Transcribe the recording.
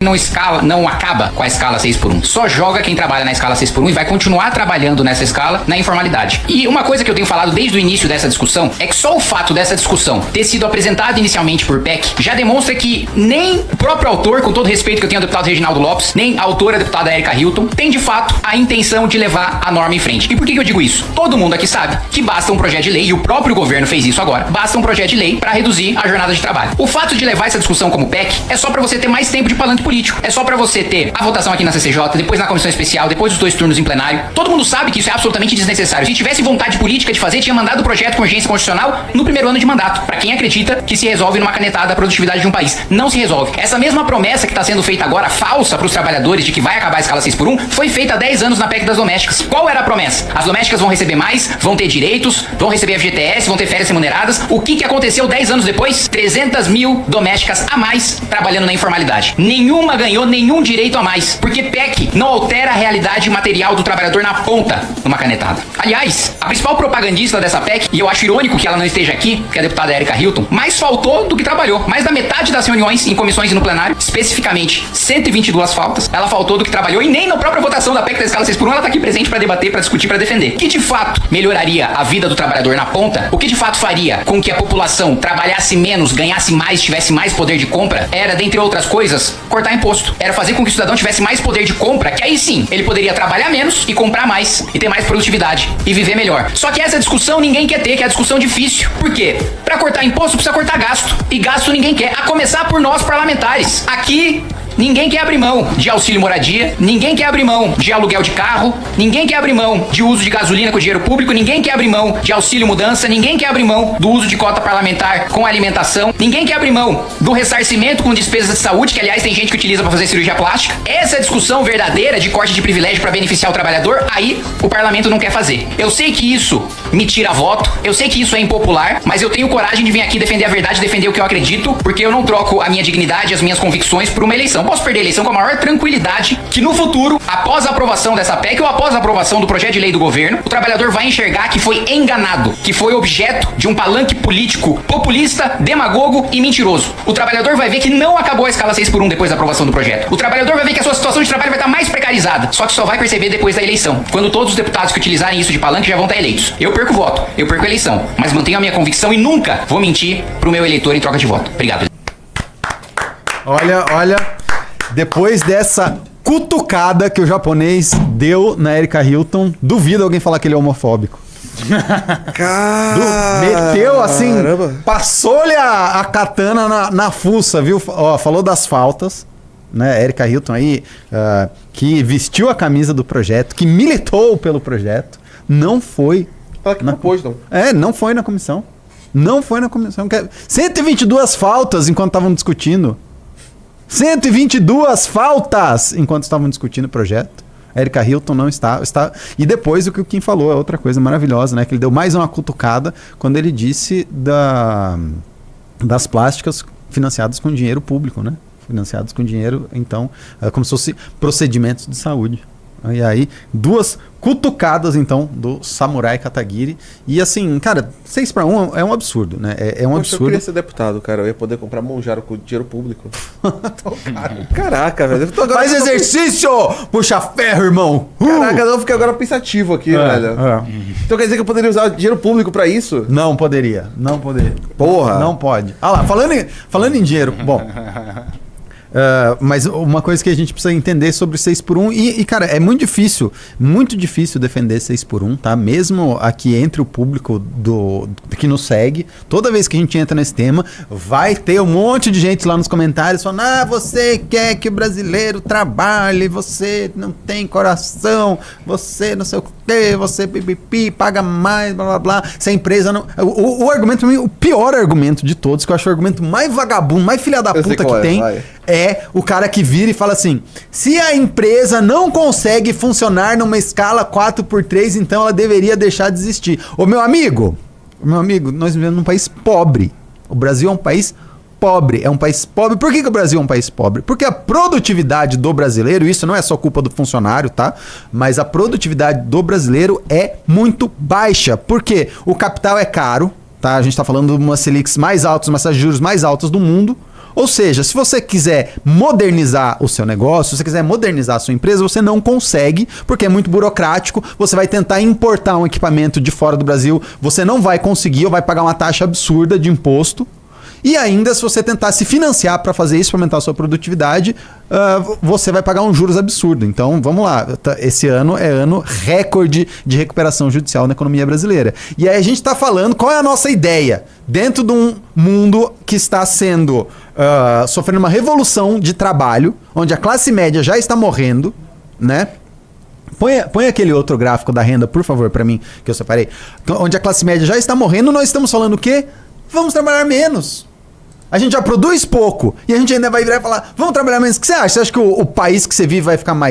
não acaba com a escala 6x1. Só joga quem trabalha na escala 6x1 e vai continuar trabalhando nessa escala na informalidade. E uma coisa que eu tenho falado desde o início dessa discussão é que só o fato dessa discussão ter sido apresentada inicialmente por PEC já demonstra que nem o próprio autor, com todo respeito que eu tenho ao deputado Reginaldo Lopes, nem a autora, a deputada Érica Hilton, tem de fato a intenção de levar a norma em frente. E por que eu digo isso? Todo mundo aqui sabe que basta um projeto de lei, e o próprio governo fez isso agora, basta um projeto de lei para reduzir a jornada de trabalho. O fato de levar essa discussão como PEC é só para você ter mais tempo de palanque político. É só para você ter a votação aqui na CCJ, depois na comissão especial, depois dos 2 turnos em plenário. Todo mundo sabe que isso é absolutamente desnecessário. Se tivesse vontade política de fazer, tinha mandado o projeto com urgência constitucional no primeiro ano de mandato. Para quem acredita que se resolve numa canetada a produtividade de um país. Não se resolve. Essa mesma promessa que está sendo feita agora, falsa para os trabalhadores, de que vai acabar a escala 6x1, foi feita há 10 anos na PEC das domésticas. Qual era a promessa? As domésticas vão receber mais, vão ter direitos, vão receber FGTS, vão ter férias remuneradas. O que aconteceu 10 anos depois? 300 mil domésticas a mais trabalhando na informalidade. Nenhuma ganhou nenhum direito a mais, porque PEC não altera a realidade material do trabalhador na ponta numa canetada. Aliás, a principal propagandista dessa PEC, e eu acho irônico que ela não esteja aqui, que é a deputada Érica Hilton, mais faltou do que trabalhou. Mais da metade das reuniões em comissões e no plenário, especificamente 122 faltas, ela faltou do que trabalhou, e nem na própria votação da PEC da escala 6x1 ela tá aqui presente para debater, para discutir, para defender. O que de fato melhoraria a vida do trabalhador na ponta, o que de fato faria com que a população trabalhasse menos, ganhasse mais, tivesse mais poder de compra, era, dentre outras coisas, cortar imposto. Era fazer com que o cidadão tivesse mais poder de compra, que aí sim, ele poderia trabalhar menos e comprar mais, e ter mais produtividade, e viver melhor. Só que essa discussão ninguém quer ter, que é a discussão difícil. Por quê? Pra cortar imposto precisa cortar gasto, e gasto ninguém quer, a começar por nós parlamentares. Aqui, ninguém quer abrir mão de auxílio moradia, ninguém quer abrir mão de aluguel de carro, ninguém quer abrir mão de uso de gasolina com dinheiro público, ninguém quer abrir mão de auxílio mudança, ninguém quer abrir mão do uso de cota parlamentar com alimentação, ninguém quer abrir mão do ressarcimento com despesas de saúde, que aliás tem gente que utiliza para fazer cirurgia plástica. Essa é a discussão verdadeira de corte de privilégio para beneficiar o trabalhador, aí o parlamento não quer fazer. Eu sei que isso me tira voto, eu sei que isso é impopular, mas eu tenho coragem de vir aqui defender a verdade, defender o que eu acredito, porque eu não troco a minha dignidade, as minhas convicções por uma eleição. Posso perder a eleição com a maior tranquilidade que no futuro, após a aprovação dessa PEC ou após a aprovação do projeto de lei do governo, o trabalhador vai enxergar que foi enganado, que foi objeto de um palanque político populista, demagogo e mentiroso. O trabalhador vai ver que não acabou a escala 6x1 depois da aprovação do projeto. O trabalhador vai ver que a sua situação de trabalho vai estar mais precarizada, só que só vai perceber depois da eleição, quando todos os deputados que utilizarem isso de palanque já vão estar eleitos. Eu perco voto, eu perco a eleição, mas mantenho a minha convicção e nunca vou mentir pro meu eleitor em troca de voto. Obrigado. Olha, depois dessa cutucada que o japonês deu na Érica Hilton, duvido alguém falar que ele é homofóbico. Meteu assim, passou-lhe a katana na fuça, viu? Ó, falou das faltas, né? Érica Hilton aí, que vestiu a camisa do projeto, que militou pelo projeto, não foi. Ela que propôs, não. Não foi na comissão. Não foi na comissão. 122 faltas enquanto estavam discutindo. 122 faltas enquanto estavam discutindo o projeto. A Érica Hilton não está. E depois o que o Kim falou é outra coisa maravilhosa, né? Que ele deu mais uma cutucada quando ele disse das plásticas financiadas com dinheiro público, né? Financiadas com dinheiro, então, como se fosse procedimentos de saúde. E aí, 2 cutucadas, então, do Samurai Kataguiri. E assim, cara, 6x1 é um absurdo, né? É um absurdo. Eu queria ser deputado, cara. Eu ia poder comprar Monjaro com dinheiro público. Caraca, velho. Faz exercício! Puxa ferro, irmão! Caraca, eu fiquei agora pensativo aqui, velho. Então quer dizer que eu poderia usar dinheiro público pra isso? Não poderia. Porra! Não pode. Ah lá, falando em dinheiro, bom... mas uma coisa que a gente precisa entender sobre 6x1 e cara, é muito difícil defender 6x1, tá? Mesmo aqui entre o público que nos segue, toda vez que a gente entra nesse tema, vai ter um monte de gente lá nos comentários falando: você quer que o brasileiro trabalhe, você não tem coração, você não sei o que, você pipipi, paga mais, blá blá blá, se a empresa não... O argumento, o pior argumento de todos, que eu acho o argumento mais vagabundo, mais filha da puta que tem, é o cara que vira e fala assim: se a empresa não consegue funcionar numa escala 4x3, então ela deveria deixar de existir. Ô meu amigo, nós vivemos num país pobre. O Brasil é um país pobre, é um país pobre. Por que o Brasil é um país pobre? Porque a produtividade do brasileiro, isso não é só culpa do funcionário, tá? Mas a produtividade do brasileiro é muito baixa. Por quê? O capital é caro, tá? A gente tá falando de umas Selics mais altas, umas taxas de juros mais altas do mundo. Ou seja, se você quiser modernizar o seu negócio, se você quiser modernizar a sua empresa, você não consegue, porque é muito burocrático. Você vai tentar importar um equipamento de fora do Brasil, você não vai conseguir, ou vai pagar uma taxa absurda de imposto. E ainda, se você tentar se financiar para fazer isso, para aumentar a sua produtividade, você vai pagar um juros absurdo. Então, vamos lá. Esse ano é ano recorde de recuperação judicial na economia brasileira. E aí a gente está falando qual é a nossa ideia dentro de um mundo que está sendo sofrendo uma revolução de trabalho, onde a classe média já está morrendo, né? Põe aquele outro gráfico da renda, por favor, para mim, que eu separei. Onde a classe média já está morrendo, nós estamos falando o quê? Vamos trabalhar menos. A gente já produz pouco e a gente ainda vai virar e falar, vamos trabalhar menos. O que você acha? Você acha que o país que você vive vai ficar mais